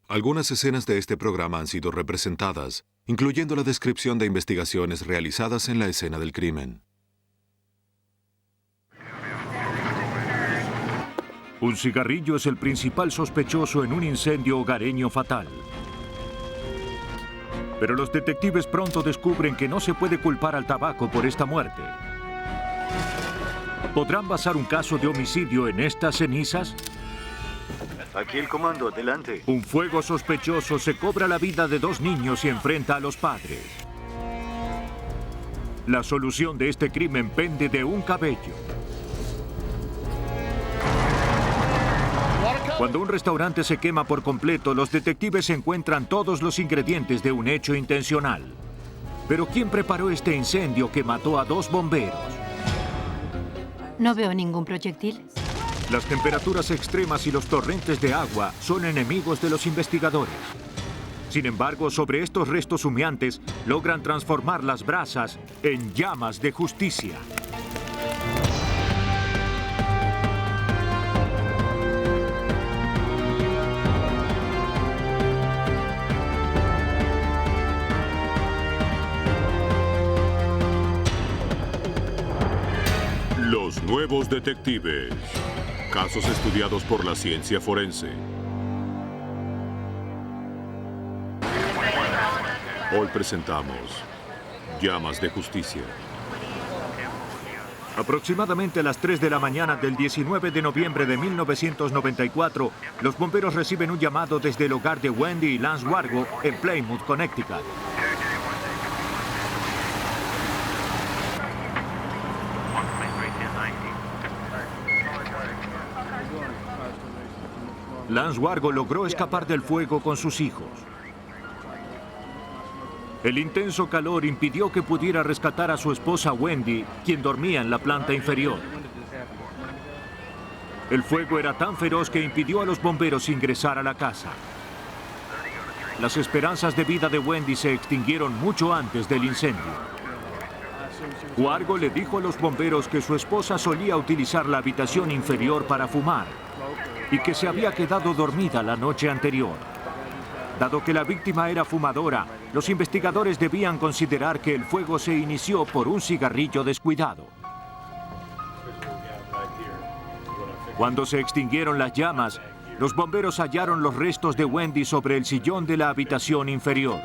Algunas escenas de este programa han sido representadas, incluyendo la descripción de investigaciones realizadas en la escena del crimen. Un cigarrillo es el principal sospechoso en un incendio hogareño fatal. Pero los detectives pronto descubren que no se puede culpar al tabaco por esta muerte. ¿Podrán basar un caso de homicidio en estas cenizas? Aquí el comando, adelante. Un fuego sospechoso se cobra la vida de 2 niños y enfrenta a los padres. La solución de este crimen pende de un cabello. Cuando un restaurante se quema por completo, los detectives encuentran todos los ingredientes de un hecho intencional. Pero ¿quién preparó este incendio que mató a 2 bomberos? No veo ningún proyectil. Las temperaturas extremas y los torrentes de agua son enemigos de los investigadores. Sin embargo, sobre estos restos humeantes logran transformar las brasas en llamas de justicia. Los nuevos detectives. Casos estudiados por la ciencia forense. Hoy presentamos Llamas de Justicia. Aproximadamente a las 3 de la mañana del 19 de noviembre de 1994, los bomberos reciben un llamado desde el hogar de Wendy y Lance Wargo en Plymouth, Connecticut. Lance Wargo logró escapar del fuego con sus hijos. El intenso calor impidió que pudiera rescatar a su esposa Wendy, quien dormía en la planta inferior. El fuego era tan feroz que impidió a los bomberos ingresar a la casa. Las esperanzas de vida de Wendy se extinguieron mucho antes del incendio. Wargo le dijo a los bomberos que su esposa solía utilizar la habitación inferior para fumar y que se había quedado dormida la noche anterior. Dado que la víctima era fumadora, los investigadores debían considerar que el fuego se inició por un cigarrillo descuidado. Cuando se extinguieron las llamas, los bomberos hallaron los restos de Wendy sobre el sillón de la habitación inferior.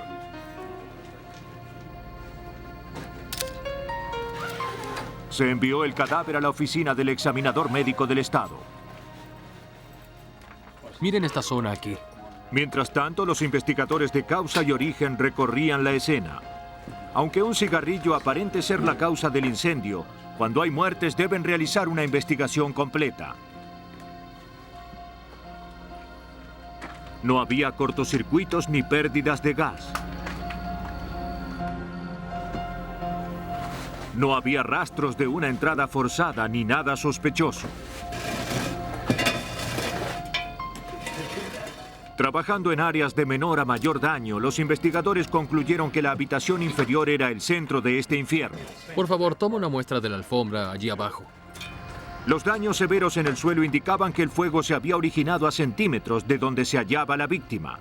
Se envió el cadáver a la oficina del examinador médico del estado. Miren esta zona aquí. Mientras tanto, los investigadores de Causa y Origen recorrían la escena. Aunque un cigarrillo aparente ser la causa del incendio, cuando hay muertes deben realizar una investigación completa. No había cortocircuitos ni pérdidas de gas. No había rastros de una entrada forzada ni nada sospechoso. Trabajando en áreas de menor a mayor daño, los investigadores concluyeron que la habitación inferior era el centro de este infierno. Por favor, toma una muestra de la alfombra allí abajo. Los daños severos en el suelo indicaban que el fuego se había originado a centímetros de donde se hallaba la víctima.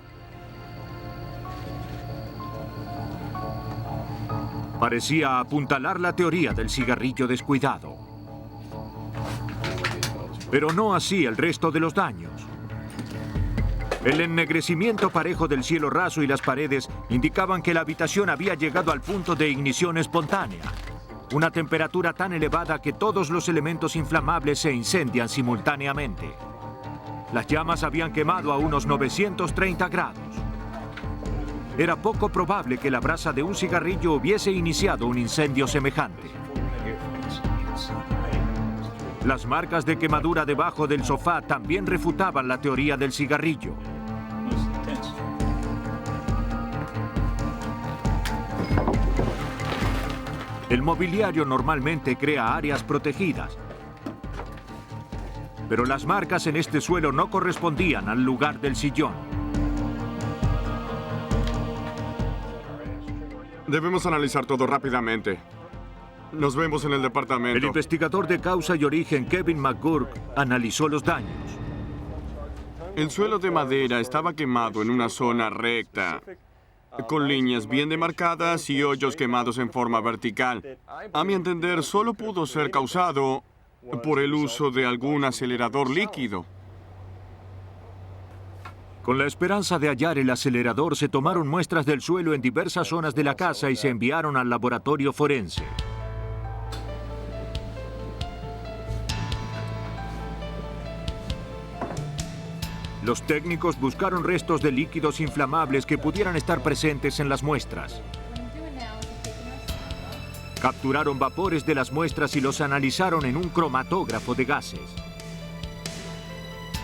Parecía apuntalar la teoría del cigarrillo descuidado. Pero no así el resto de los daños. El ennegrecimiento parejo del cielo raso y las paredes indicaban que la habitación había llegado al punto de ignición espontánea, una temperatura tan elevada que todos los elementos inflamables se incendian simultáneamente. Las llamas habían quemado a unos 930 grados. Era poco probable que la brasa de un cigarrillo hubiese iniciado un incendio semejante. Las marcas de quemadura debajo del sofá también refutaban la teoría del cigarrillo. El mobiliario normalmente crea áreas protegidas, pero las marcas en este suelo no correspondían al lugar del sillón. Debemos analizar todo rápidamente. Nos vemos en el departamento. El investigador de Causa y Origen, Kevin McGurk, analizó los daños. El suelo de madera estaba quemado en una zona recta, con líneas bien demarcadas y hoyos quemados en forma vertical. A mi entender, solo pudo ser causado por el uso de algún acelerador líquido. Con la esperanza de hallar el acelerador, se tomaron muestras del suelo en diversas zonas de la casa y se enviaron al laboratorio forense. Los técnicos buscaron restos de líquidos inflamables que pudieran estar presentes en las muestras. Capturaron vapores de las muestras y los analizaron en un cromatógrafo de gases.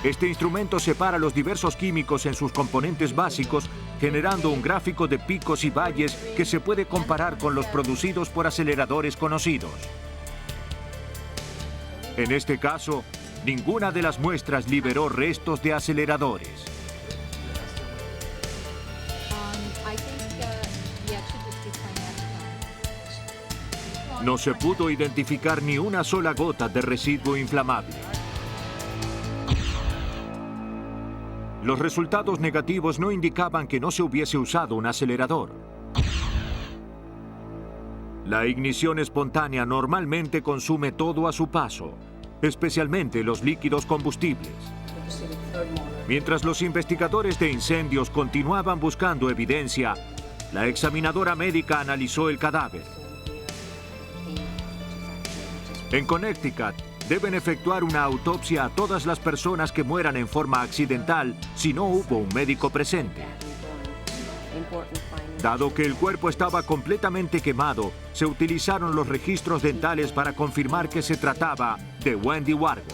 Este instrumento separa los diversos químicos en sus componentes básicos, generando un gráfico de picos y valles que se puede comparar con los producidos por aceleradores conocidos. En este caso, ninguna de las muestras liberó restos de aceleradores. No se pudo identificar ni una sola gota de residuo inflamable. Los resultados negativos no indicaban que no se hubiese usado un acelerador. La ignición espontánea normalmente consume todo a su paso, especialmente los líquidos combustibles. Mientras los investigadores de incendios continuaban buscando evidencia, la examinadora médica analizó el cadáver. En Connecticut, deben efectuar una autopsia a todas las personas que mueran en forma accidental si no hubo un médico presente. Dado que el cuerpo estaba completamente quemado, se utilizaron los registros dentales para confirmar que se trataba de Wendy Wargo.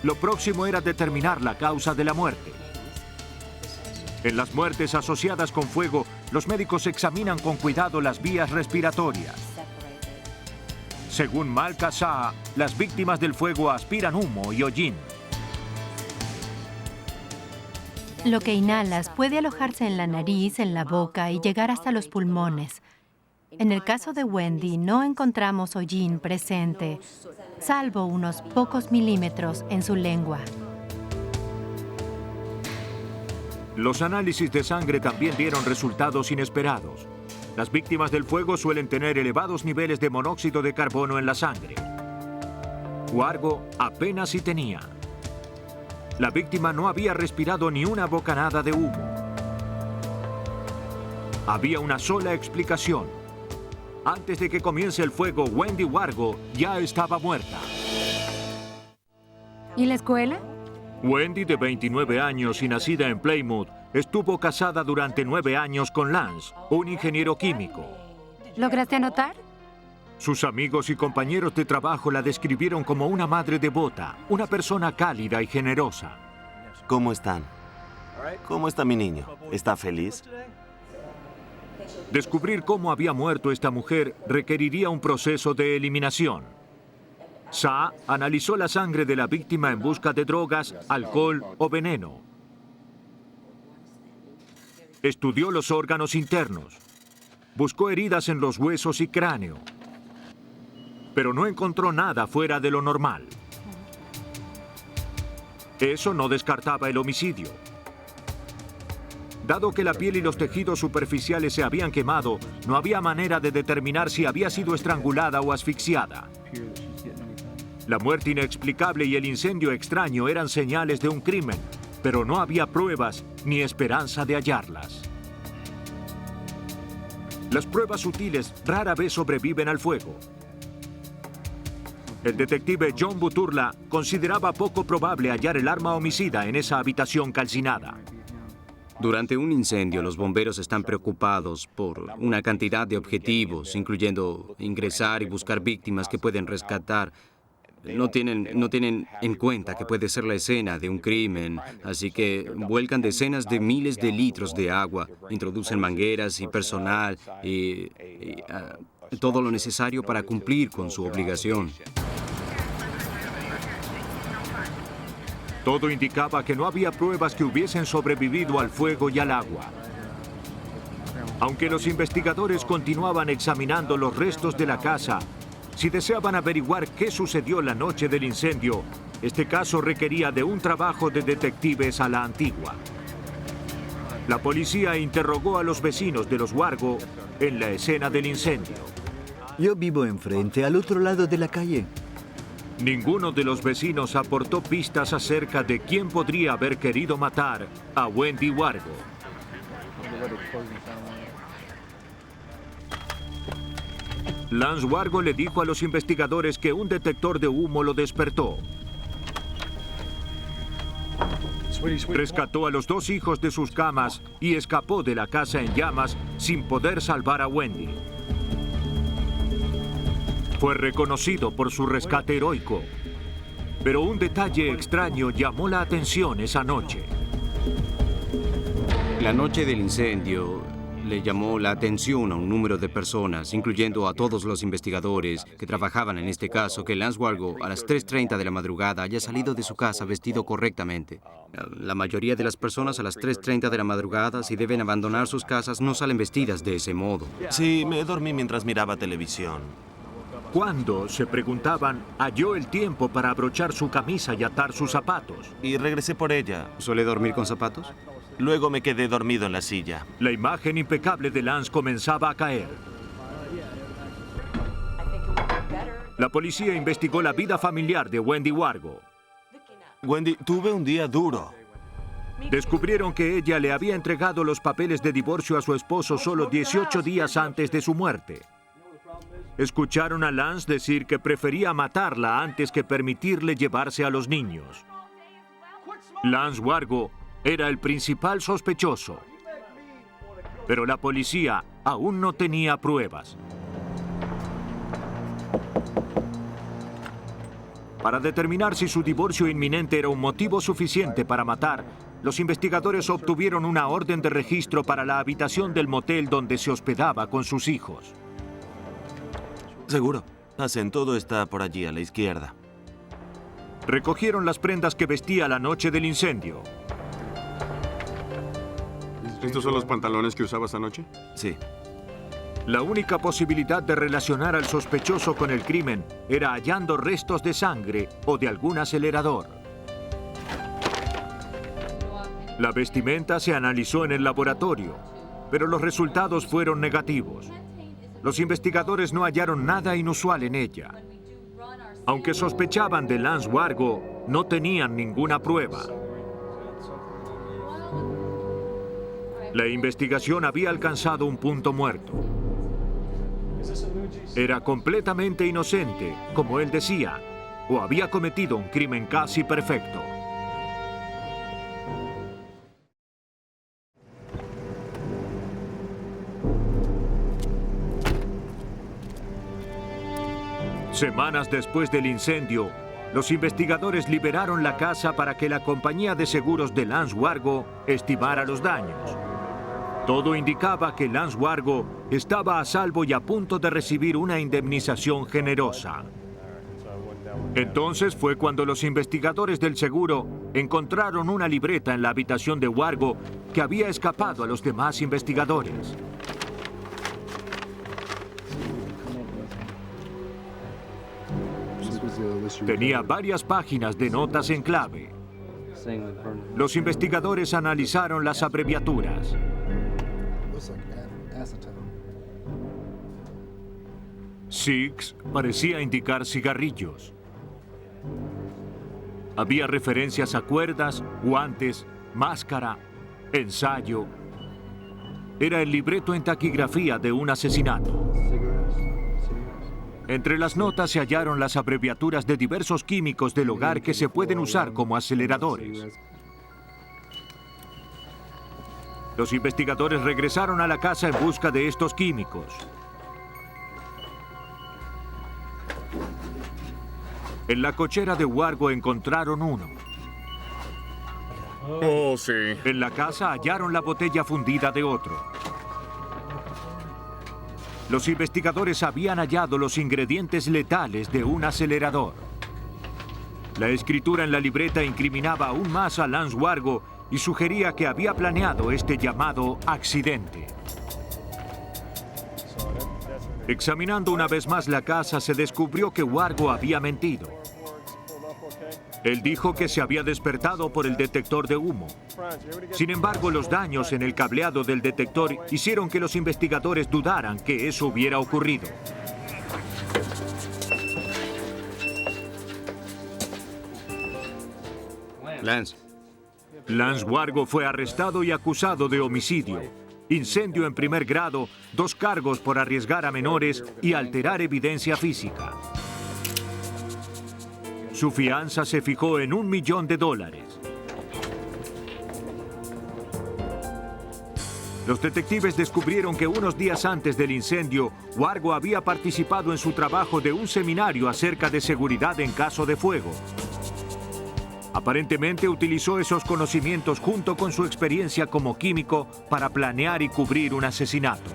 Lo próximo era determinar la causa de la muerte. En las muertes asociadas con fuego, los médicos examinan con cuidado las vías respiratorias. Según Malka Shah, las víctimas del fuego aspiran humo y hollín. Lo que inhalas puede alojarse en la nariz, en la boca y llegar hasta los pulmones. En el caso de Wendy, no encontramos hollín presente, salvo unos pocos milímetros en su lengua. Los análisis de sangre también dieron resultados inesperados. Las víctimas del fuego suelen tener elevados niveles de monóxido de carbono en la sangre. Wargo apenas si tenía. La víctima no había respirado ni una bocanada de humo. Había una sola explicación. Antes de que comience el fuego, Wendy Wargo ya estaba muerta. ¿Y la escuela? Wendy, de 29 años y nacida en Plymouth, estuvo casada durante 9 años con Lance, un ingeniero químico. ¿Lograste anotar? Sus amigos y compañeros de trabajo la describieron como una madre devota, una persona cálida y generosa. ¿Cómo están? ¿Cómo está mi niño? ¿Está feliz? Descubrir cómo había muerto esta mujer requeriría un proceso de eliminación. Shah analizó la sangre de la víctima en busca de drogas, alcohol o veneno. Estudió los órganos internos. Buscó heridas en los huesos y cráneo. Pero no encontró nada fuera de lo normal. Eso no descartaba el homicidio. Dado que la piel y los tejidos superficiales se habían quemado, no había manera de determinar si había sido estrangulada o asfixiada. La muerte inexplicable y el incendio extraño eran señales de un crimen, pero no había pruebas ni esperanza de hallarlas. Las pruebas sutiles rara vez sobreviven al fuego. El detective John Buturla consideraba poco probable hallar el arma homicida en esa habitación calcinada. Durante un incendio, los bomberos están preocupados por una cantidad de objetivos, incluyendo ingresar y buscar víctimas que pueden rescatar. No tienen en cuenta que puede ser la escena de un crimen, así que vuelcan decenas de miles de litros de agua, introducen mangueras y personal y todo lo necesario para cumplir con su obligación. Todo indicaba que no había pruebas que hubiesen sobrevivido al fuego y al agua. Aunque los investigadores continuaban examinando los restos de la casa, si deseaban averiguar qué sucedió la noche del incendio, este caso requería de un trabajo de detectives a la antigua. La policía interrogó a los vecinos de los Wargo en la escena del incendio. Yo vivo enfrente, al otro lado de la calle. Ninguno de los vecinos aportó pistas acerca de quién podría haber querido matar a Wendy Wargo. Lance Wargo le dijo a los investigadores que un detector de humo lo despertó. Rescató a los 2 hijos de sus camas y escapó de la casa en llamas sin poder salvar a Wendy. Fue reconocido por su rescate heroico, pero un detalle extraño llamó la atención esa noche. La noche del incendio le llamó la atención a un número de personas, incluyendo a todos los investigadores que trabajaban en este caso, que Lance Wargo a las 3:30 de la madrugada haya salido de su casa vestido correctamente. La mayoría de las personas a las 3:30 de la madrugada, si deben abandonar sus casas, no salen vestidas de ese modo. Sí, me dormí mientras miraba televisión. ¿Cuándo, se preguntaban, halló el tiempo para abrochar su camisa y atar sus zapatos? Y regresé por ella. ¿Suele dormir con zapatos? Luego me quedé dormido en la silla. La imagen impecable de Lance comenzaba a caer. La policía investigó la vida familiar de Wendy Wargo. Wendy, tuve un día duro. Descubrieron que ella le había entregado los papeles de divorcio a su esposo solo 18 días antes de su muerte. Escucharon a Lance decir que prefería matarla antes que permitirle llevarse a los niños. Lance Wargo era el principal sospechoso, pero la policía aún no tenía pruebas. Para determinar si su divorcio inminente era un motivo suficiente para matar, los investigadores obtuvieron una orden de registro para la habitación del motel donde se hospedaba con sus hijos. Seguro. Pasen, todo está por allí a la izquierda. Recogieron las prendas que vestía la noche del incendio. ¿Estos son los pantalones que usaba esta noche? Sí. La única posibilidad de relacionar al sospechoso con el crimen era hallando restos de sangre o de algún acelerador. La vestimenta se analizó en el laboratorio, pero los resultados fueron negativos. Los investigadores no hallaron nada inusual en ella. Aunque sospechaban de Lance Wargo, no tenían ninguna prueba. La investigación había alcanzado un punto muerto. Era completamente inocente, como él decía, o había cometido un crimen casi perfecto. Semanas después del incendio, los investigadores liberaron la casa para que la compañía de seguros de Lance Wargo estimara los daños. Todo indicaba que Lance Wargo estaba a salvo y a punto de recibir una indemnización generosa. Entonces fue cuando los investigadores del seguro encontraron una libreta en la habitación de Wargo que había escapado a los demás investigadores. Tenía varias páginas de notas en clave. Los investigadores analizaron las abreviaturas. Six parecía indicar cigarrillos. Había referencias a cuerdas, guantes, máscara, ensayo. Era el libreto en taquigrafía de un asesinato. Entre las notas se hallaron las abreviaturas de diversos químicos del hogar que se pueden usar como aceleradores. Los investigadores regresaron a la casa en busca de estos químicos. En la cochera de Wargo encontraron uno. Oh, sí. En la casa hallaron la botella fundida de otro. Los investigadores habían hallado los ingredientes letales de un acelerador. La escritura en la libreta incriminaba aún más a Lance Wargo y sugería que había planeado este llamado accidente. Examinando una vez más la casa, se descubrió que Wargo había mentido. Él dijo que se había despertado por el detector de humo. Sin embargo, los daños en el cableado del detector hicieron que los investigadores dudaran que eso hubiera ocurrido. Lance Wargo fue arrestado y acusado de homicidio, incendio en primer grado, 2 cargos por arriesgar a menores y alterar evidencia física. Su fianza se fijó en $1 millón. Los detectives descubrieron que unos días antes del incendio, Wargo había participado en su trabajo de un seminario acerca de seguridad en caso de fuego. Aparentemente utilizó esos conocimientos junto con su experiencia como químico para planear y cubrir un asesinato.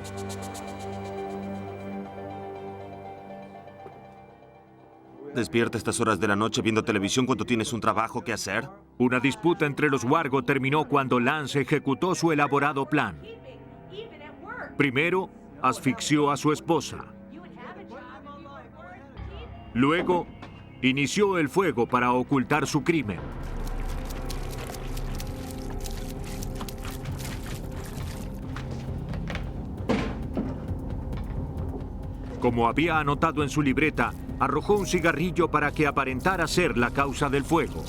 ¿Despierta a estas horas de la noche viendo televisión cuando tienes un trabajo que hacer? Una disputa entre los Wargo terminó cuando Lance ejecutó su elaborado plan. Primero, asfixió a su esposa. Luego, inició el fuego para ocultar su crimen. Como había anotado en su libreta, arrojó un cigarrillo para que aparentara ser la causa del fuego.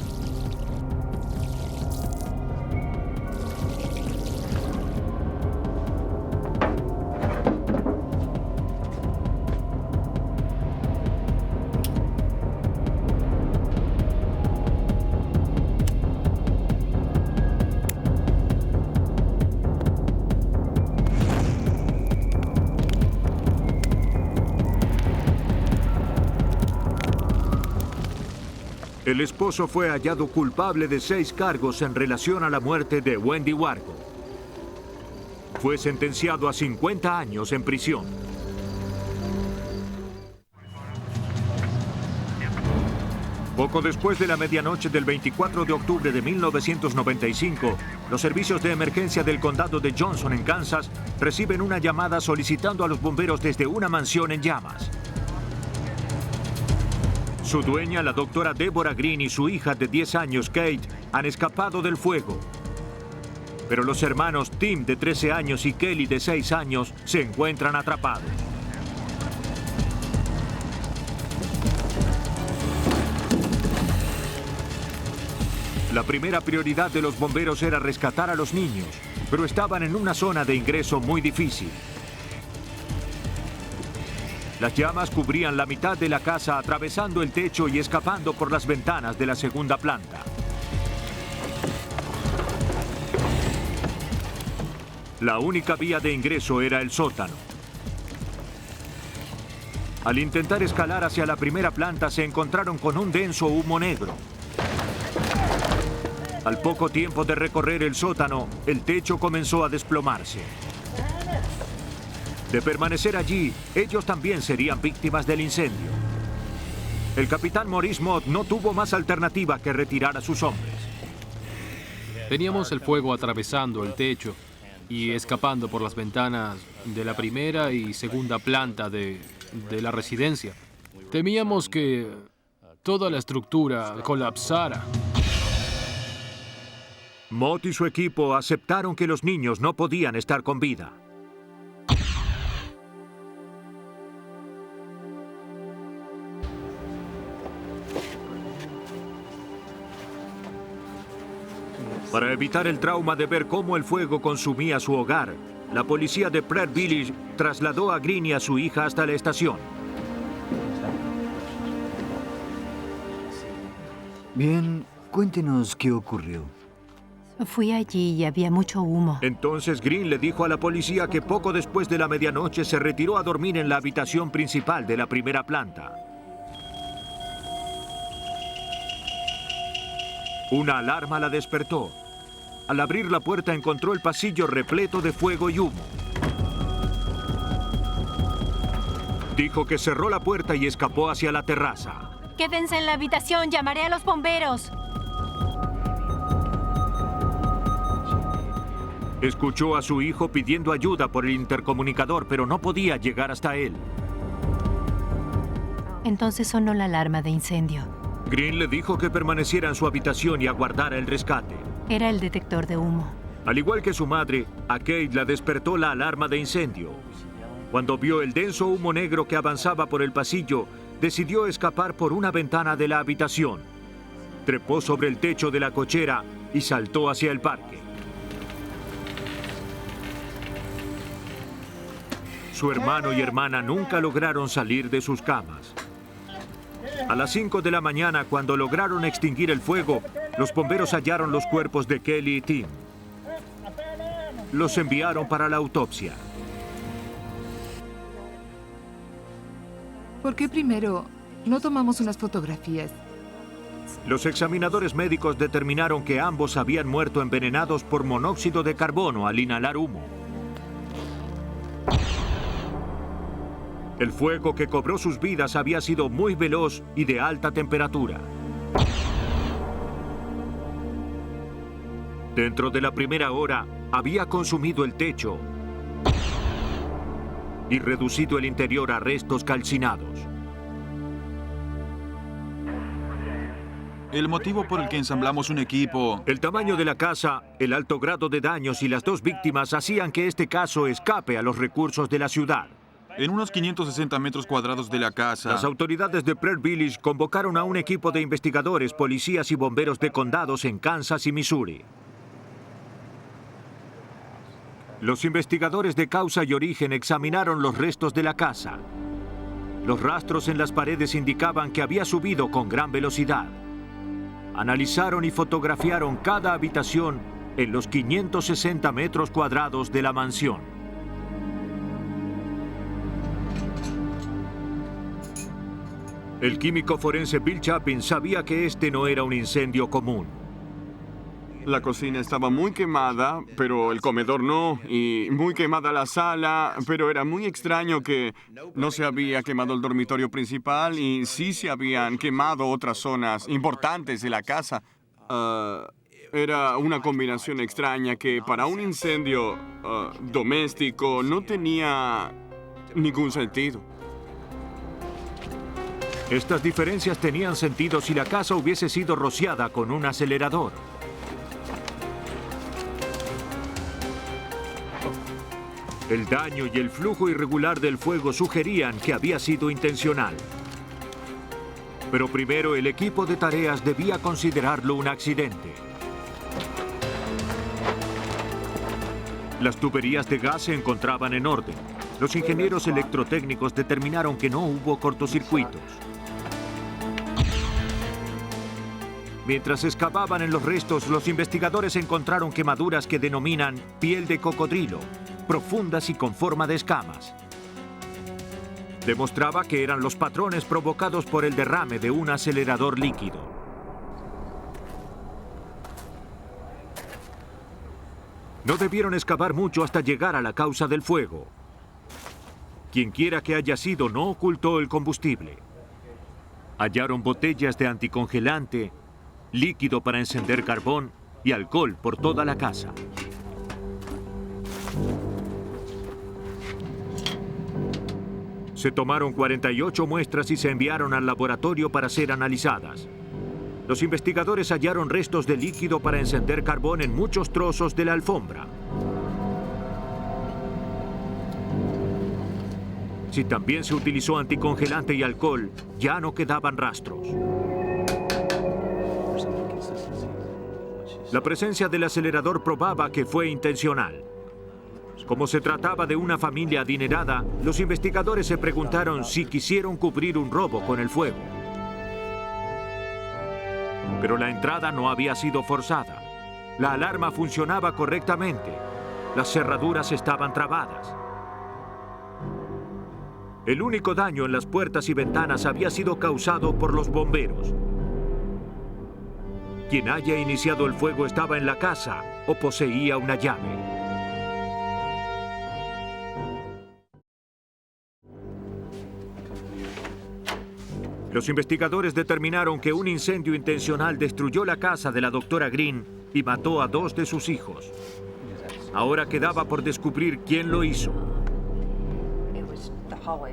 El esposo fue hallado culpable de 6 cargos en relación a la muerte de Wendy Wargo. Fue sentenciado a 50 años en prisión. Poco después de la medianoche del 24 de octubre de 1995, los servicios de emergencia del condado de Johnson, en Kansas, reciben una llamada solicitando a los bomberos desde una mansión en llamas. Su dueña, la doctora Deborah Green, y su hija de 10 años, Kate, han escapado del fuego. Pero los hermanos Tim, de 13 años, y Kelly, de 6 años, se encuentran atrapados. La primera prioridad de los bomberos era rescatar a los niños, pero estaban en una zona de ingreso muy difícil. Las llamas cubrían la mitad de la casa, atravesando el techo y escapando por las ventanas de la segunda planta. La única vía de ingreso era el sótano. Al intentar escalar hacia la primera planta, se encontraron con un denso humo negro. Al poco tiempo de recorrer el sótano, el techo comenzó a desplomarse. De permanecer allí, ellos también serían víctimas del incendio. El capitán Maurice Mott no tuvo más alternativa que retirar a sus hombres. Teníamos el fuego atravesando el techo y escapando por las ventanas de la primera y segunda planta de la residencia. Temíamos que toda la estructura colapsara. Mott y su equipo aceptaron que los niños no podían estar con vida. Para evitar el trauma de ver cómo el fuego consumía su hogar, la policía de Pratt Village trasladó a Green y a su hija hasta la estación. Bien, cuéntenos qué ocurrió. Fui allí y había mucho humo. Entonces Green le dijo a la policía que poco después de la medianoche se retiró a dormir en la habitación principal de la primera planta. Una alarma la despertó. Al abrir la puerta encontró el pasillo repleto de fuego y humo. Dijo que cerró la puerta y escapó hacia la terraza. Quédense en la habitación, llamaré a los bomberos. Escuchó a su hijo pidiendo ayuda por el intercomunicador, pero no podía llegar hasta él. Entonces sonó la alarma de incendio. Green le dijo que permaneciera en su habitación y aguardara el rescate. Era el detector de humo. Al igual que su madre, a Kate la despertó la alarma de incendio. Cuando vio el denso humo negro que avanzaba por el pasillo, decidió escapar por una ventana de la habitación. Trepó sobre el techo de la cochera y saltó hacia el parque. Su hermano y hermana nunca lograron salir de sus camas. A las 5 de la mañana, cuando lograron extinguir el fuego, los bomberos hallaron los cuerpos de Kelly y Tim. Los enviaron para la autopsia. ¿Por qué primero no tomamos unas fotografías? Los examinadores médicos determinaron que ambos habían muerto envenenados por monóxido de carbono al inhalar humo. El fuego que cobró sus vidas había sido muy veloz y de alta temperatura. Dentro de la primera hora, había consumido el techo y reducido el interior a restos calcinados. El motivo por el que ensamblamos un equipo... El tamaño de la casa, el alto grado de daños y las dos víctimas hacían que este caso escape a los recursos de la ciudad. En unos 560 metros cuadrados de la casa... Las autoridades de Pratt Village convocaron a un equipo de investigadores, policías y bomberos de condados en Kansas y Missouri. Los investigadores de causa y origen examinaron los restos de la casa. Los rastros en las paredes indicaban que había subido con gran velocidad. Analizaron y fotografiaron cada habitación en los 560 metros cuadrados de la mansión. El químico forense Bill Chapin sabía que este no era un incendio común. La cocina estaba muy quemada, pero el comedor no, y muy quemada la sala, pero era muy extraño que no se había quemado el dormitorio principal y sí se habían quemado otras zonas importantes de la casa. Era una combinación extraña que para un incendio doméstico no tenía ningún sentido. Estas diferencias tenían sentido si la casa hubiese sido rociada con un acelerador. El daño y el flujo irregular del fuego sugerían que había sido intencional. Pero primero el equipo de tareas debía considerarlo un accidente. Las tuberías de gas se encontraban en orden. Los ingenieros electrotécnicos determinaron que no hubo cortocircuitos. Mientras excavaban en los restos, los investigadores encontraron quemaduras que denominan piel de cocodrilo, profundas y con forma de escamas. Demostraba que eran los patrones provocados por el derrame de un acelerador líquido. No debieron excavar mucho hasta llegar a la causa del fuego. Quienquiera que haya sido no ocultó el combustible. Hallaron botellas de anticongelante, líquido para encender carbón y alcohol por toda la casa. Se tomaron 48 muestras y se enviaron al laboratorio para ser analizadas. Los investigadores hallaron restos de líquido para encender carbón en muchos trozos de la alfombra. Si también se utilizó anticongelante y alcohol, ya no quedaban rastros. La presencia del acelerador probaba que fue intencional. Como se trataba de una familia adinerada, los investigadores se preguntaron si quisieron cubrir un robo con el fuego. Pero la entrada no había sido forzada. La alarma funcionaba correctamente. Las cerraduras estaban trabadas. El único daño en las puertas y ventanas había sido causado por los bomberos. Quien haya iniciado el fuego estaba en la casa o poseía una llave. Los investigadores determinaron que un incendio intencional destruyó la casa de la doctora Green y mató a 2 de sus hijos. Ahora quedaba por descubrir quién lo hizo.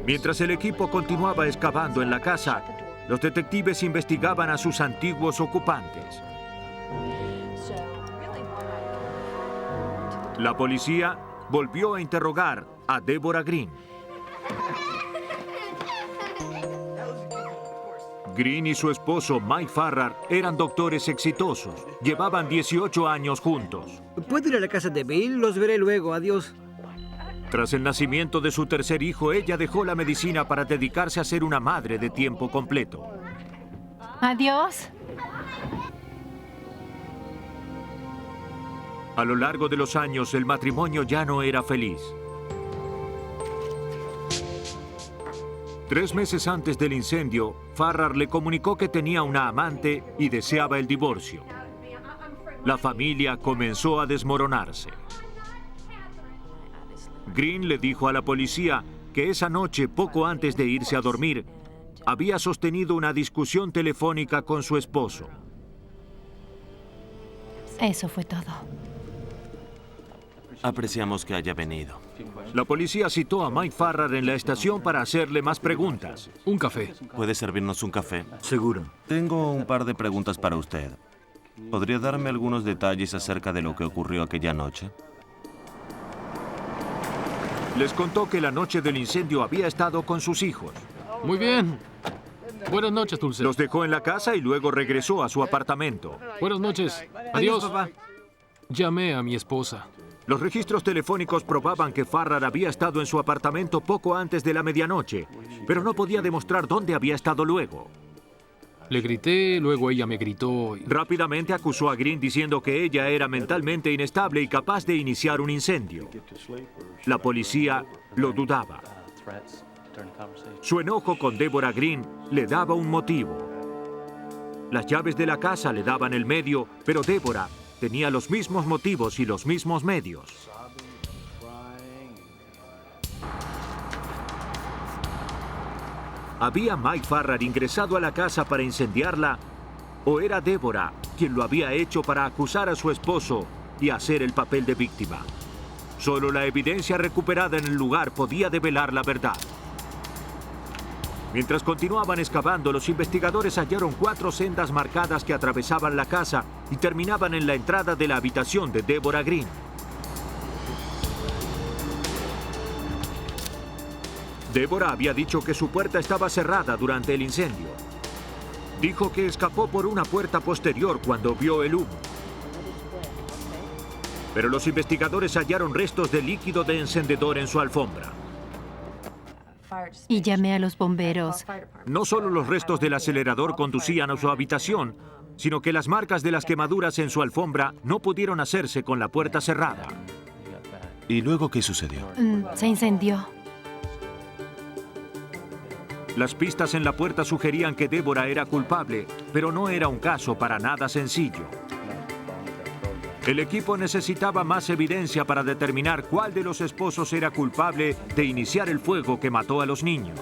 Mientras el equipo continuaba excavando en la casa, Los detectives investigaban a sus antiguos ocupantes. La policía volvió a interrogar a Deborah Green. Green y su esposo Mike Farrar eran doctores exitosos. Llevaban 18 años juntos. ¿Puedo ir a la casa de Bill? Los veré luego. Adiós. Tras el nacimiento de su tercer hijo, ella dejó la medicina para dedicarse a ser una madre de tiempo completo. Adiós. A lo largo de los años, el matrimonio ya no era feliz. 3 meses antes del incendio, Farrar le comunicó que tenía una amante y deseaba el divorcio. La familia comenzó a desmoronarse. Green le dijo a la policía que esa noche, poco antes de irse a dormir, había sostenido una discusión telefónica con su esposo. Eso fue todo. Apreciamos que haya venido. La policía citó a Mike Farrar en la estación para hacerle más preguntas. Un café. ¿Puede servirnos un café? Seguro. Tengo un par de preguntas para usted. ¿Podría darme algunos detalles acerca de lo que ocurrió aquella noche? Les contó que la noche del incendio había estado con sus hijos. Muy bien. Buenas noches, Dulce. Los dejó en la casa y luego regresó a su apartamento. Buenas noches. Adiós. papá. Llamé a mi esposa. Los registros telefónicos probaban que Farrar había estado en su apartamento poco antes de la medianoche, pero no podía demostrar dónde había estado luego. Le grité, luego ella me gritó. Rápidamente acusó a Green diciendo que ella era mentalmente inestable y capaz de iniciar un incendio. La policía lo dudaba. Su enojo con Deborah Green le daba un motivo. Las llaves de la casa le daban el medio, pero Deborah tenía los mismos motivos y los mismos medios. ¿Había Mike Farrar ingresado a la casa para incendiarla? ¿O era Deborah quien lo había hecho para acusar a su esposo y hacer el papel de víctima? Solo la evidencia recuperada en el lugar podía develar la verdad. Mientras continuaban excavando, los investigadores hallaron 4 sendas marcadas que atravesaban la casa y terminaban en la entrada de la habitación de Deborah Green. Deborah había dicho que su puerta estaba cerrada durante el incendio. Dijo que escapó por una puerta posterior cuando vio el humo. Pero los investigadores hallaron restos de líquido de encendedor en su alfombra. Y llamé a los bomberos. No solo los restos del acelerador conducían a su habitación, sino que las marcas de las quemaduras en su alfombra no pudieron hacerse con la puerta cerrada. ¿Y luego qué sucedió? Se incendió. Las pistas en la puerta sugerían que Deborah era culpable, pero no era un caso para nada sencillo. El equipo necesitaba más evidencia para determinar cuál de los esposos era culpable de iniciar el fuego que mató a los niños.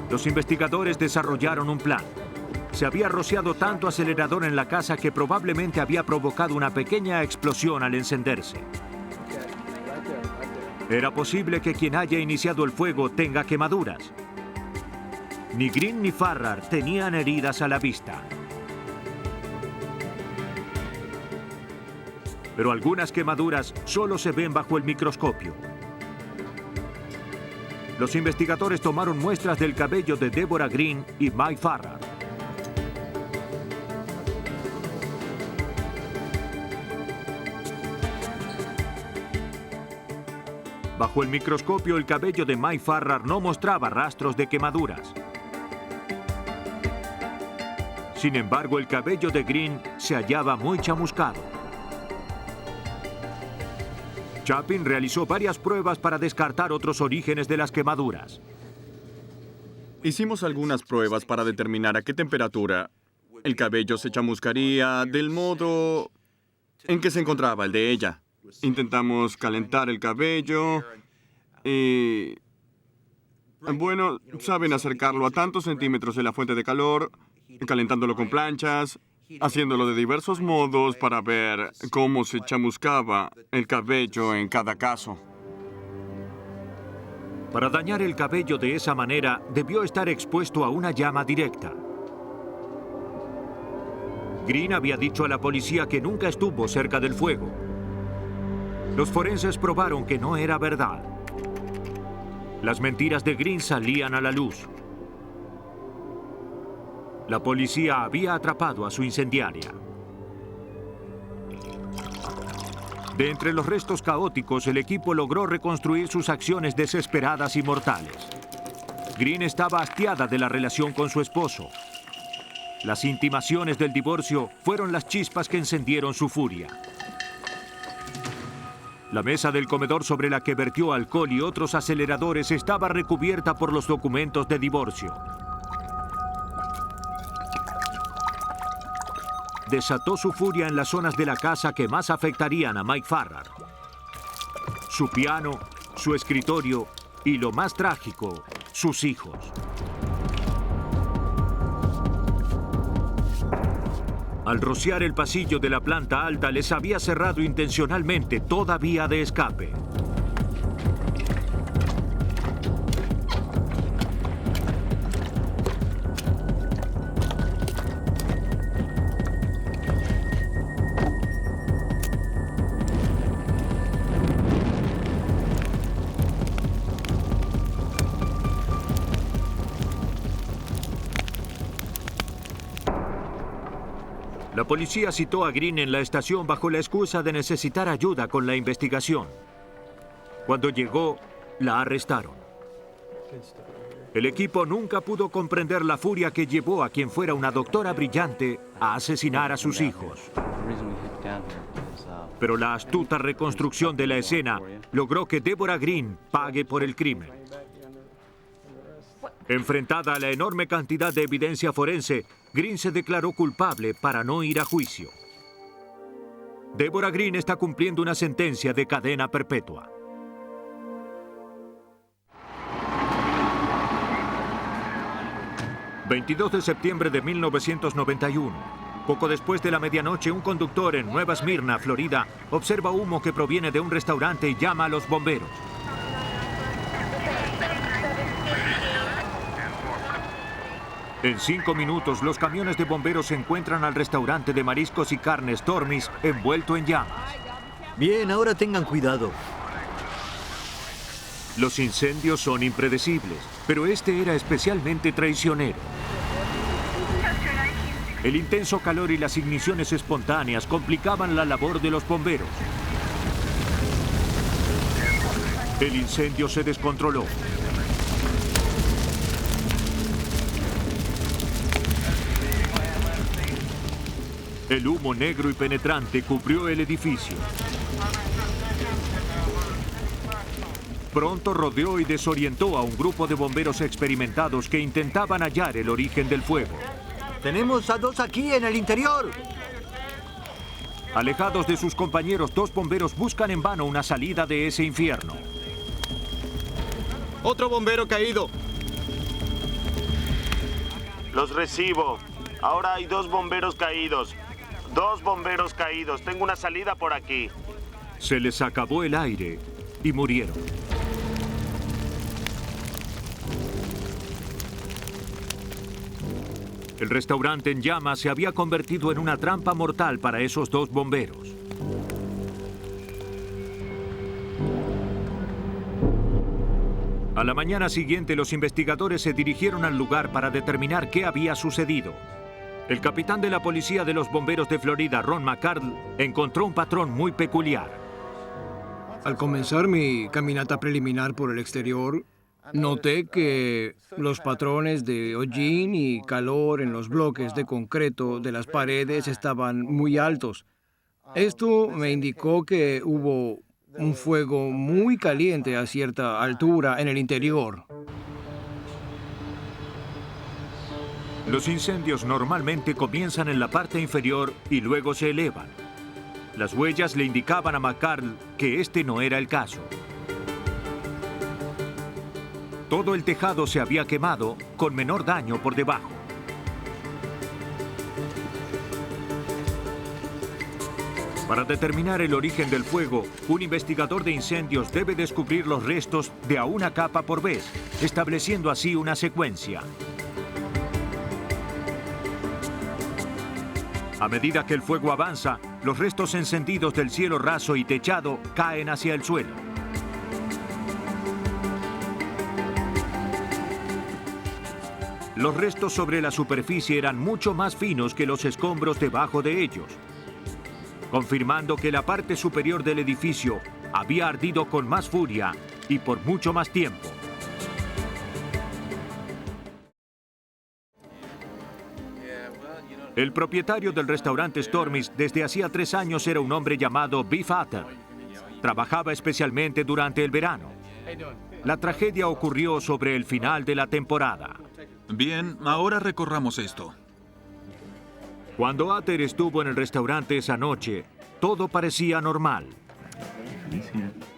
Los investigadores desarrollaron un plan. Se había rociado tanto acelerador en la casa que probablemente había provocado una pequeña explosión al encenderse. Era posible que quien haya iniciado el fuego tenga quemaduras. Ni Green ni Farrar tenían heridas a la vista. Pero algunas quemaduras solo se ven bajo el microscopio. Los investigadores tomaron muestras del cabello de Deborah Green y Mike Farrar. Bajo el microscopio, el cabello de Mike Farrar no mostraba rastros de quemaduras. Sin embargo, el cabello de Green se hallaba muy chamuscado. Chapin realizó varias pruebas para descartar otros orígenes de las quemaduras. Hicimos algunas pruebas para determinar a qué temperatura el cabello se chamuscaría del modo en que se encontraba el de ella. Intentamos calentar el cabello y... bueno, saben acercarlo a tantos centímetros de la fuente de calor, calentándolo con planchas, haciéndolo de diversos modos para ver cómo se chamuscaba el cabello en cada caso. Para dañar el cabello de esa manera, debió estar expuesto a una llama directa. Green había dicho a la policía que nunca estuvo cerca del fuego. Los forenses probaron que no era verdad. Las mentiras de Green salían a la luz. La policía había atrapado a su incendiaria. De entre los restos caóticos, el equipo logró reconstruir sus acciones desesperadas y mortales. Green estaba hastiada de la relación con su esposo. Las intimaciones del divorcio fueron las chispas que encendieron su furia. La mesa del comedor sobre la que vertió alcohol y otros aceleradores estaba recubierta por los documentos de divorcio. Desató su furia en las zonas de la casa que más afectarían a Mike Farrar: su piano, su escritorio y, lo más trágico, sus hijos. Al rociar el pasillo de la planta alta, les había cerrado intencionalmente toda vía de escape. La policía citó a Green en la estación bajo la excusa de necesitar ayuda con la investigación. Cuando llegó, la arrestaron. El equipo nunca pudo comprender la furia que llevó a quien fuera una doctora brillante a asesinar a sus hijos. Pero la astuta reconstrucción de la escena logró que Deborah Green pague por el crimen. Enfrentada a la enorme cantidad de evidencia forense, Green se declaró culpable para no ir a juicio. Deborah Green está cumpliendo una sentencia de cadena perpetua. ...22 de septiembre de 1991... Poco después de la medianoche, un conductor en Nueva Esmirna, Florida, observa humo que proviene de un restaurante y llama a los bomberos. En 5 minutos, los camiones de bomberos encuentran al restaurante de mariscos y carnes Tormis envuelto en llamas. Bien, ahora tengan cuidado. Los incendios son impredecibles, pero este era especialmente traicionero. El intenso calor y las igniciones espontáneas complicaban la labor de los bomberos. El incendio se descontroló. El humo negro y penetrante cubrió el edificio. Pronto rodeó y desorientó a un grupo de bomberos experimentados que intentaban hallar el origen del fuego. Tenemos a 2 aquí en el interior. Alejados de sus compañeros, 2 bomberos buscan en vano una salida de ese infierno. ¡Otro bombero caído! Los recibo. Ahora hay 2 bomberos caídos. 2 bomberos caídos. Tengo una salida por aquí. Se les acabó el aire y murieron. El restaurante en llamas se había convertido en una trampa mortal para esos 2 bomberos. A la mañana siguiente, los investigadores se dirigieron al lugar para determinar qué había sucedido. El capitán de la policía de los bomberos de Florida, Ron McCardle, encontró un patrón muy peculiar. Al comenzar mi caminata preliminar por el exterior, noté que los patrones de hollín y calor en los bloques de concreto de las paredes estaban muy altos. Esto me indicó que hubo un fuego muy caliente a cierta altura en el interior. Los incendios normalmente comienzan en la parte inferior y luego se elevan. Las huellas le indicaban a McCardle que este no era el caso. Todo el tejado se había quemado, con menor daño por debajo. Para determinar el origen del fuego, un investigador de incendios debe descubrir los restos de a una capa por vez, estableciendo así una secuencia. A medida que el fuego avanza, los restos encendidos del cielo raso y techado caen hacia el suelo. Los restos sobre la superficie eran mucho más finos que los escombros debajo de ellos, confirmando que la parte superior del edificio había ardido con más furia y por mucho más tiempo. El propietario del restaurante Stormy's desde hacía 3 años era un hombre llamado Beef Ater. Trabajaba especialmente durante el verano. La tragedia ocurrió sobre el final de la temporada. Bien, ahora recorramos esto. Cuando Ater estuvo en el restaurante esa noche, todo parecía normal.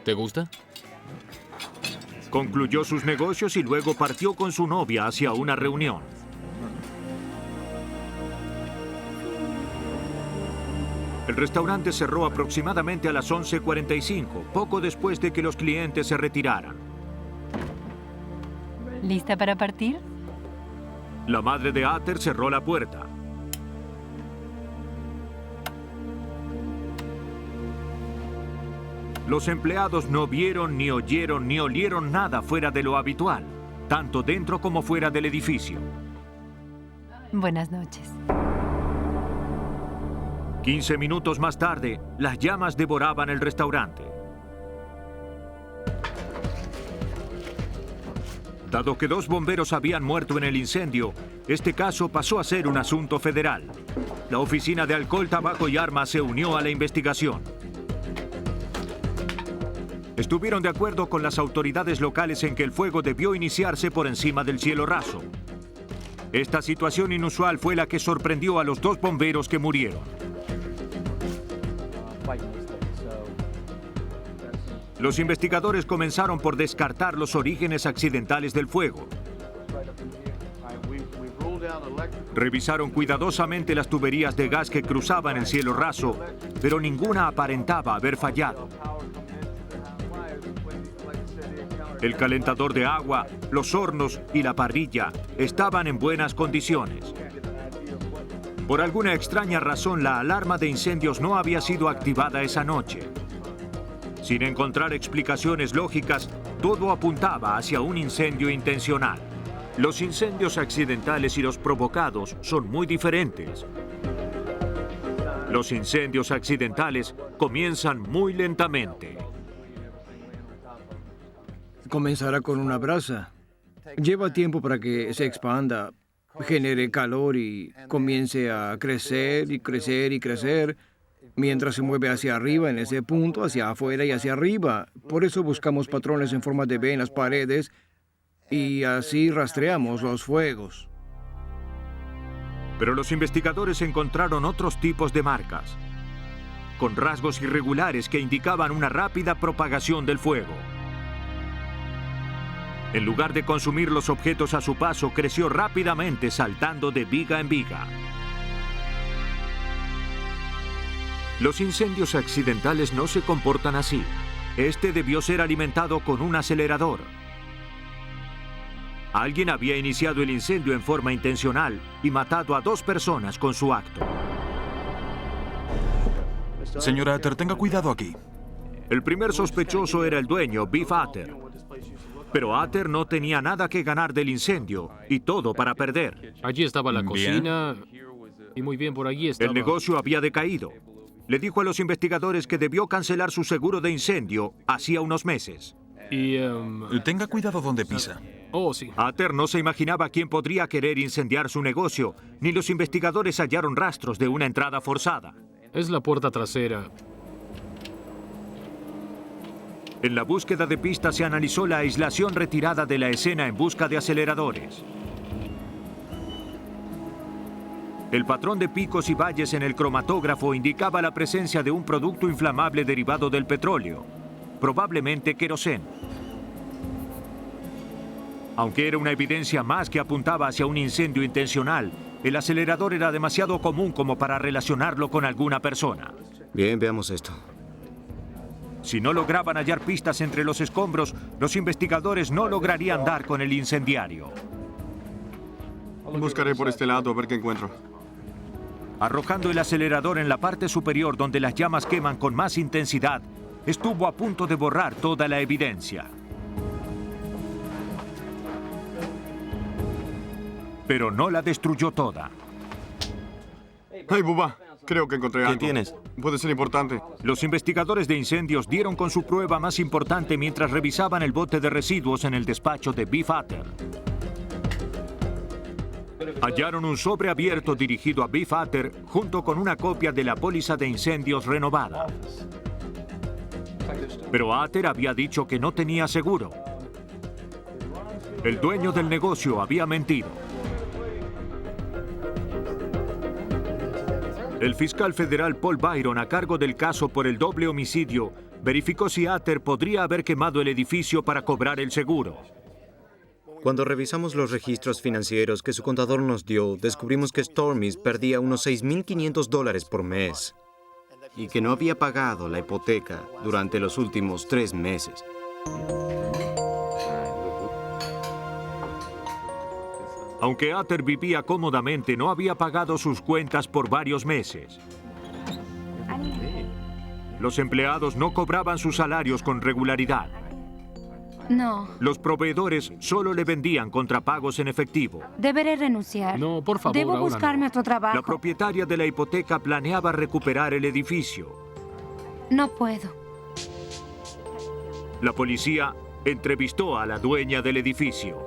¿Te gusta? Concluyó sus negocios y luego partió con su novia hacia una reunión. El restaurante cerró aproximadamente a las 11:45, poco después de que los clientes se retiraran. ¿Lista para partir? La madre de Ater cerró la puerta. Los empleados no vieron, ni oyeron, ni olieron nada fuera de lo habitual, tanto dentro como fuera del edificio. Buenas noches. 15 minutos más tarde, las llamas devoraban el restaurante. Dado que 2 bomberos habían muerto en el incendio, este caso pasó a ser un asunto federal. La Oficina de Alcohol, Tabaco y Armas se unió a la investigación. Estuvieron de acuerdo con las autoridades locales en que el fuego debió iniciarse por encima del cielo raso. Esta situación inusual fue la que sorprendió a los 2 bomberos que murieron. Los investigadores comenzaron por descartar los orígenes accidentales del fuego. Revisaron cuidadosamente las tuberías de gas que cruzaban el cielo raso, pero ninguna aparentaba haber fallado. El calentador de agua, los hornos y la parrilla estaban en buenas condiciones. Por alguna extraña razón, la alarma de incendios no había sido activada esa noche. Sin encontrar explicaciones lógicas, todo apuntaba hacia un incendio intencional. Los incendios accidentales y los provocados son muy diferentes. Los incendios accidentales comienzan muy lentamente. Comenzará con una brasa. Lleva tiempo para que se expanda, genere calor y comience a crecer y crecer y crecer, mientras se mueve hacia arriba en ese punto, hacia afuera y hacia arriba. Por eso buscamos patrones en forma de V en las paredes y así rastreamos los fuegos. Pero los investigadores encontraron otros tipos de marcas, con rasgos irregulares que indicaban una rápida propagación del fuego. En lugar de consumir los objetos a su paso, creció rápidamente, saltando de viga en viga. Los incendios accidentales no se comportan así. Este debió ser alimentado con un acelerador. Alguien había iniciado el incendio en forma intencional y matado a 2 personas con su acto. Señor Ater, tenga cuidado aquí. El primer sospechoso era el dueño, Beef Ater. Pero Ater no tenía nada que ganar del incendio y todo para perder. Allí estaba la cocina y muy bien por allí estaba... El negocio había decaído. Le dijo a los investigadores que debió cancelar su seguro de incendio hacía unos meses. Y... Tenga cuidado donde pisa. Oh, sí. Ater no se imaginaba quién podría querer incendiar su negocio, ni los investigadores hallaron rastros de una entrada forzada. Es la puerta trasera. En la búsqueda de pistas se analizó la aislación retirada de la escena en busca de aceleradores. El patrón de picos y valles en el cromatógrafo indicaba la presencia de un producto inflamable derivado del petróleo, probablemente queroseno. Aunque era una evidencia más que apuntaba hacia un incendio intencional, el acelerador era demasiado común como para relacionarlo con alguna persona. Bien, veamos esto. Si no lograban hallar pistas entre los escombros, los investigadores no lograrían dar con el incendiario. Buscaré por este lado a ver qué encuentro. Arrojando el acelerador en la parte superior donde las llamas queman con más intensidad, estuvo a punto de borrar toda la evidencia. Pero no la destruyó toda. ¡Hey, Bubba! Creo que encontré algo. ¿Qué tienes? Puede ser importante. Los investigadores de incendios dieron con su prueba más importante mientras revisaban el bote de residuos en el despacho de Beef Hatter. Hallaron un sobre abierto dirigido a Beef Hatter junto con una copia de la póliza de incendios renovada. Pero Hatter había dicho que no tenía seguro. El dueño del negocio había mentido. El fiscal federal Paul Byron, a cargo del caso por el doble homicidio, verificó si Hatter podría haber quemado el edificio para cobrar el seguro. Cuando revisamos los registros financieros que su contador nos dio, descubrimos que Stormis perdía unos $6.500 por mes y que no había pagado la hipoteca durante los últimos 3 meses. Aunque Hatter vivía cómodamente, no había pagado sus cuentas por varios meses. Los empleados no cobraban sus salarios con regularidad. No. Los proveedores solo le vendían contrapagos en efectivo. Deberé renunciar. No, por favor, Debo ahora buscarme otro trabajo. La propietaria de la hipoteca planeaba recuperar el edificio. No puedo. La policía entrevistó a la dueña del edificio.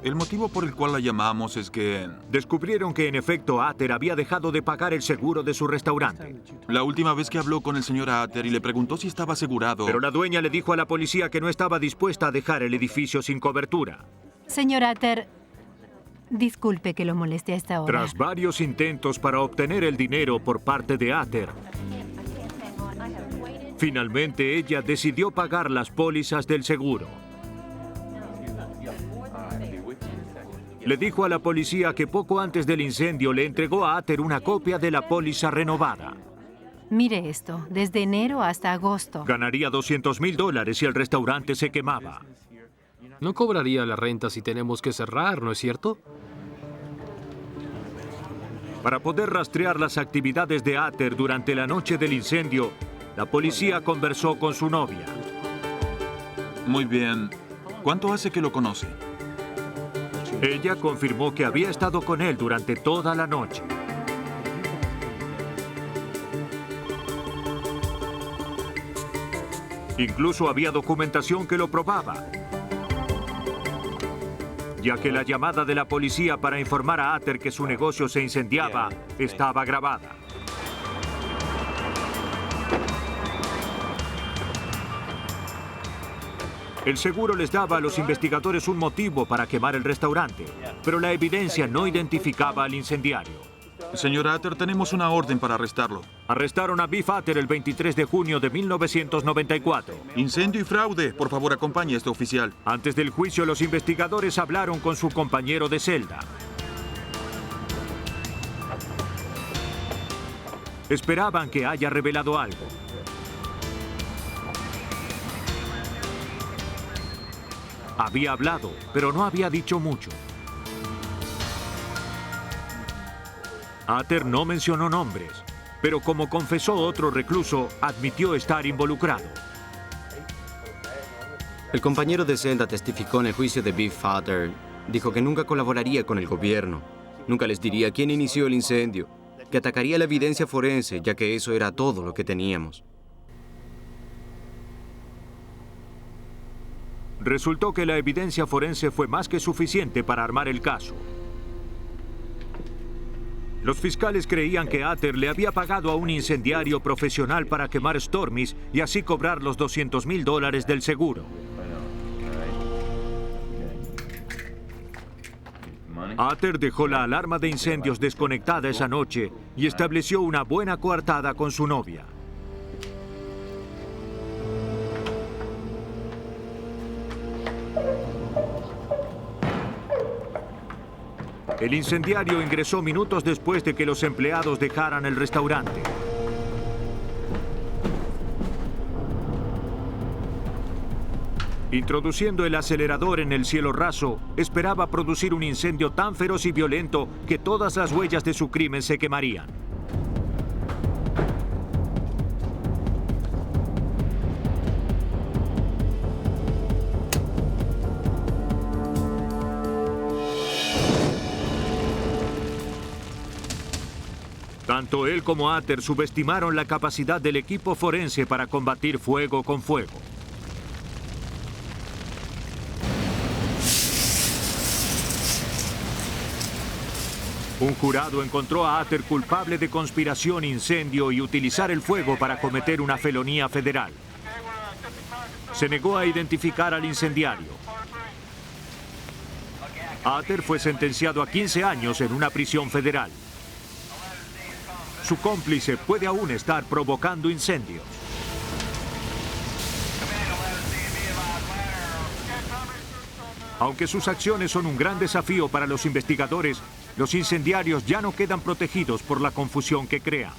El motivo por el cual la llamamos es que... Descubrieron que en efecto Hatter había dejado de pagar el seguro de su restaurante. La última vez que habló con el señor Hatter y le preguntó si estaba asegurado... Pero la dueña le dijo a la policía que no estaba dispuesta a dejar el edificio sin cobertura. Señor Hatter, disculpe que lo moleste a esta hora. Tras varios intentos para obtener el dinero por parte de Hatter, finalmente ella decidió pagar las pólizas del seguro. Le dijo a la policía que poco antes del incendio le entregó a Hatter una copia de la póliza renovada. Mire esto, desde enero hasta agosto. Ganaría $200,000 si el restaurante se quemaba. No cobraría la renta si tenemos que cerrar, ¿no es cierto? Para poder rastrear las actividades de Hatter durante la noche del incendio, la policía conversó con su novia. Muy bien. ¿Cuánto hace que lo conoce? Ella confirmó que había estado con él durante toda la noche. Incluso había documentación que lo probaba, ya que la llamada de la policía para informar a Hatter que su negocio se incendiaba estaba grabada. El seguro les daba a los investigadores un motivo para quemar el restaurante, pero la evidencia no identificaba al incendiario. Señor Hatter, tenemos una orden para arrestarlo. Arrestaron a Beef Hatter el 23 de junio de 1994. Incendio y fraude. Por favor, acompañe a este oficial. Antes del juicio, los investigadores hablaron con su compañero de celda. Esperaban que haya revelado algo. Había hablado, pero no había dicho mucho. Hatter no mencionó nombres, pero como confesó otro recluso, admitió estar involucrado. El compañero de celda testificó en el juicio de Beef Hatter. Dijo que nunca colaboraría con el gobierno, nunca les diría quién inició el incendio, que atacaría la evidencia forense, ya que eso era todo lo que teníamos. Resultó que la evidencia forense fue más que suficiente para armar el caso. Los fiscales creían que Hatter le había pagado a un incendiario profesional para quemar Stormis y así cobrar los $200,000 del seguro. Hatter dejó la alarma de incendios desconectada esa noche y estableció una buena coartada con su novia. El incendiario ingresó minutos después de que los empleados dejaran el restaurante. Introduciendo el acelerador en el cielo raso, esperaba producir un incendio tan feroz y violento que todas las huellas de su crimen se quemarían. Tanto él como Ater subestimaron la capacidad del equipo forense para combatir fuego con fuego. Un jurado encontró a Ater culpable de conspiración, incendio y utilizar el fuego para cometer una felonía federal. Se negó a identificar al incendiario. Ater fue sentenciado a 15 años en una prisión federal. Su cómplice puede aún estar provocando incendios. Aunque sus acciones son un gran desafío para los investigadores, los incendiarios ya no quedan protegidos por la confusión que crean.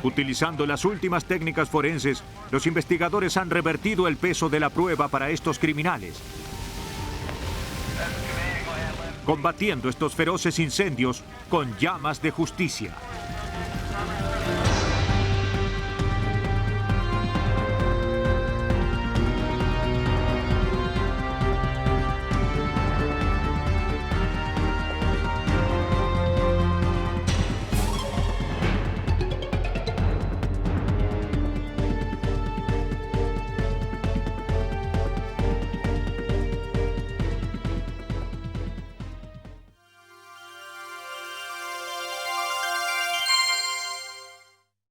Utilizando las últimas técnicas forenses, los investigadores han revertido el peso de la prueba para estos criminales, combatiendo estos feroces incendios con llamas de justicia.